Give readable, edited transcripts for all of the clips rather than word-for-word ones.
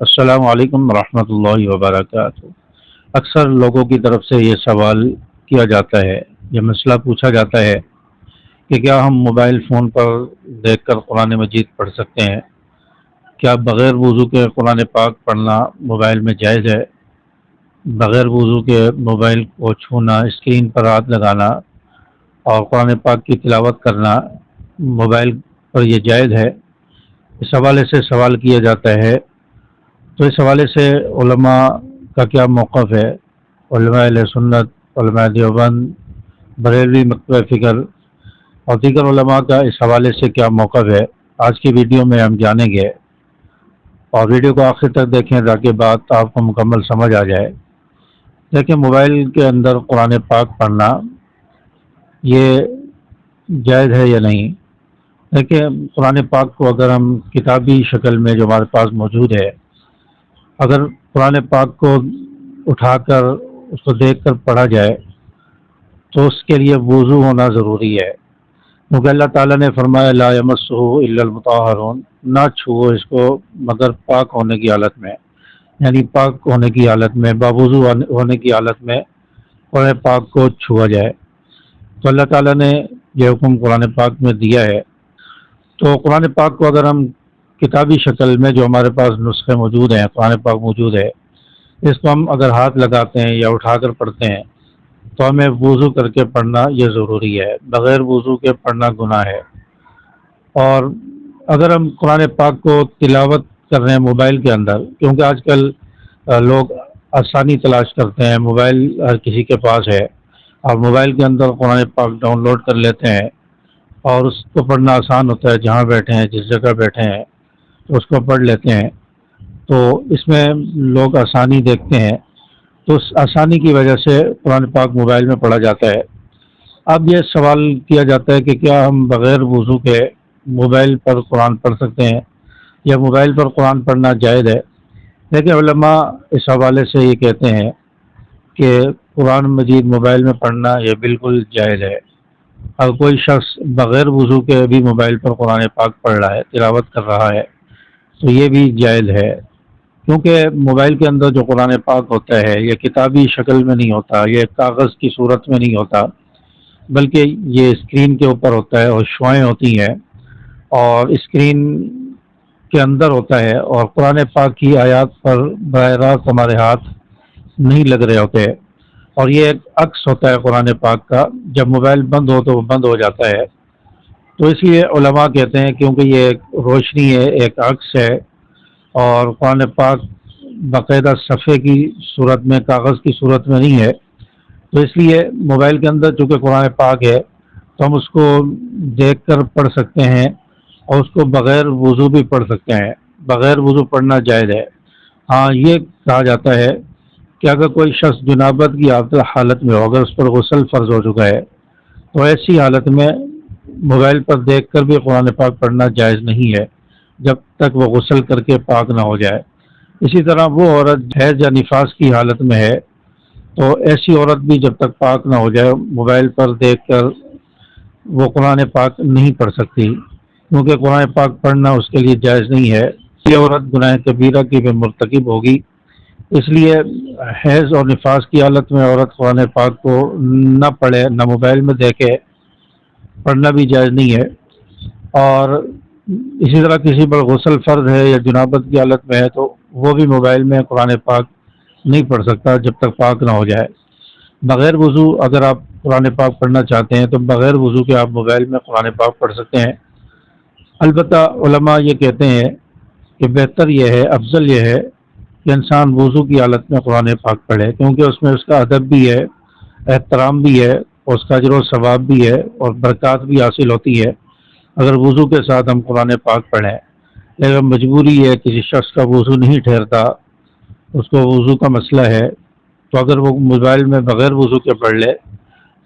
السلام علیکم ورحمۃ اللہ وبرکاتہ۔ اکثر لوگوں کی طرف سے یہ سوال کیا جاتا ہے، یہ مسئلہ پوچھا جاتا ہے کہ کیا ہم موبائل فون پر دیکھ کر قرآن مجید پڑھ سکتے ہیں؟ کیا بغیر وضو کے قرآن پاک پڑھنا موبائل میں جائز ہے؟ بغیر وضو کے موبائل کو چھونا، اسکرین پر ہاتھ لگانا اور قرآن پاک کی تلاوت کرنا موبائل پر یہ جائز ہے؟ اس حوالے سے سوال کیا جاتا ہے۔ تو اس حوالے سے علماء کا کیا موقف ہے؟ علماء اہل سنت، علماء دیوبند، بریلوی مکتبہ فکر اور دیگر علماء کا اس حوالے سے کیا موقف ہے، آج کی ویڈیو میں ہم جانیں گے، اور ویڈیو کو آخر تک دیکھیں تاکہ بات آپ کو مکمل سمجھ آ جائے۔ دیکھیں، موبائل کے اندر قرآن پاک پڑھنا یہ جائز ہے یا نہیں؟ دیکھیں، قرآن پاک کو اگر ہم کتابی شکل میں جو ہمارے پاس موجود ہے، اگر قرآن پاک کو اٹھا کر اس کو دیکھ کر پڑھا جائے تو اس کے لیے وضو ہونا ضروری ہے، کیونکہ اللہ تعالیٰ نے فرمایا لا یمسہ الا المطہرون، نہ چھوؤ اس کو مگر پاک ہونے کی حالت میں، یعنی پاک ہونے کی حالت میں، باوضو ہونے کی حالت میں قرآن پاک کو چھوا جائے۔ تو اللہ تعالیٰ نے یہ حکم قرآن پاک میں دیا ہے۔ تو قرآن پاک کو اگر ہم کتابی شکل میں جو ہمارے پاس نسخے موجود ہیں، قرآن پاک موجود ہے، اس کو ہم اگر ہاتھ لگاتے ہیں یا اٹھا کر پڑھتے ہیں تو ہمیں وضو کر کے پڑھنا یہ ضروری ہے، بغیر وضو کے پڑھنا گناہ ہے۔ اور اگر ہم قرآن پاک کو تلاوت کر رہے ہیں موبائل کے اندر، کیونکہ آج کل لوگ آسانی تلاش کرتے ہیں، موبائل ہر کسی کے پاس ہے، اور موبائل کے اندر قرآن پاک ڈاؤن لوڈ کر لیتے ہیں اور اس کو پڑھنا آسان ہوتا ہے، جہاں بیٹھے ہیں، جس جگہ بیٹھے ہیں اس کو پڑھ لیتے ہیں۔ تو اس میں لوگ آسانی دیکھتے ہیں، تو اس آسانی کی وجہ سے قرآن پاک موبائل میں پڑھا جاتا ہے۔ اب یہ سوال کیا جاتا ہے کہ کیا ہم بغیر وضو کے موبائل پر قرآن پڑھ سکتے ہیں یا موبائل پر قرآن پڑھنا جائز ہے؟ لیکن علماء اس حوالے سے یہ کہتے ہیں کہ قرآن مجید موبائل میں پڑھنا یہ بالکل جائز ہے۔ اگر کوئی شخص بغیر وضو کے بھی موبائل پر قرآن پاک پڑھ رہا ہے، تلاوت کر رہا ہے، تو یہ بھی جائز ہے، کیونکہ موبائل کے اندر جو قرآن پاک ہوتا ہے یہ کتابی شکل میں نہیں ہوتا، یہ کاغذ کی صورت میں نہیں ہوتا، بلکہ یہ اسکرین کے اوپر ہوتا ہے اور شعائیں ہوتی ہیں اور اسکرین کے اندر ہوتا ہے، اور قرآن پاک کی آیات پر براہ راست ہمارے ہاتھ نہیں لگ رہے ہوتے، اور یہ ایک عکس ہوتا ہے قرآن پاک کا، جب موبائل بند ہو تو وہ بند ہو جاتا ہے۔ تو اس لیے علماء کہتے ہیں کیونکہ یہ ایک روشنی ہے، ایک عکس ہے، اور قرآن پاک باقاعدہ صفحے کی صورت میں، کاغذ کی صورت میں نہیں ہے، تو اس لیے موبائل کے اندر چونکہ قرآن پاک ہے تو ہم اس کو دیکھ کر پڑھ سکتے ہیں، اور اس کو بغیر وضو بھی پڑھ سکتے ہیں، بغیر وضو پڑھنا جائز ہے۔ ہاں، یہ کہا جاتا ہے کہ اگر کوئی شخص جنابت کی حالت میں ہو، اگر اس پر غسل فرض ہو چکا ہے، تو ایسی حالت میں موبائل پر دیکھ کر بھی قرآن پاک پڑھنا جائز نہیں ہے جب تک وہ غسل کر کے پاک نہ ہو جائے۔ اسی طرح وہ عورت حیض یا نفاس کی حالت میں ہے تو ایسی عورت بھی جب تک پاک نہ ہو جائے موبائل پر دیکھ کر وہ قرآن پاک نہیں پڑھ سکتی، کیونکہ قرآن پاک پڑھنا اس کے لیے جائز نہیں ہے۔ یہ عورت گناہ کبیرہ کی بھی مرتکب ہوگی، اس لیے حیض اور نفاس کی حالت میں عورت قرآن پاک کو نہ پڑھے، نہ موبائل میں دیکھے، پڑھنا بھی جائز نہیں ہے۔ اور اسی طرح کسی پر غسل فرض ہے یا جنابت کی حالت میں ہے تو وہ بھی موبائل میں قرآن پاک نہیں پڑھ سکتا جب تک پاک نہ ہو جائے۔ بغیر وضو اگر آپ قرآن پاک پڑھنا چاہتے ہیں تو بغیر وضو کے آپ موبائل میں قرآن پاک پڑھ سکتے ہیں۔ البتہ علماء یہ کہتے ہیں کہ بہتر یہ ہے، افضل یہ ہے کہ انسان وضو کی حالت میں قرآن پاک پڑھے، کیونکہ اس میں اس کا ادب بھی ہے، احترام بھی ہے، اور اس کا اجر و ثواب بھی ہے، اور برکات بھی حاصل ہوتی ہے اگر وضو کے ساتھ ہم قرآن پاک پڑھیں۔ لیکن مجبوری ہے، کسی شخص کا وضو نہیں ٹھہرتا، اس کو وضو کا مسئلہ ہے، تو اگر وہ موبائل میں بغیر وضو کے پڑھ لے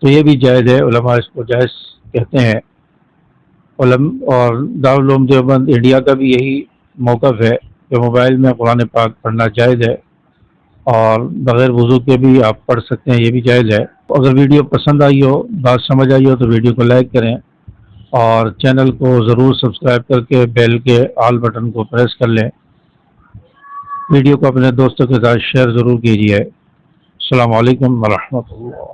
تو یہ بھی جائز ہے، علماء اس کو جائز کہتے ہیں۔ اور دارالعلوم دیوبند انڈیا کا بھی یہی موقف ہے کہ موبائل میں قرآن پاک پڑھنا جائز ہے، اور بغیر وضو کے بھی آپ پڑھ سکتے ہیں، یہ بھی جائز ہے۔ اگر ویڈیو پسند آئی ہو، بات سمجھ آئی ہو تو ویڈیو کو لائک کریں، اور چینل کو ضرور سبسکرائب کر کے بیل کے آل بٹن کو پریس کر لیں۔ ویڈیو کو اپنے دوستوں کے ساتھ شیئر ضرور کیجیے۔ السلام علیکم ورحمۃ اللہ۔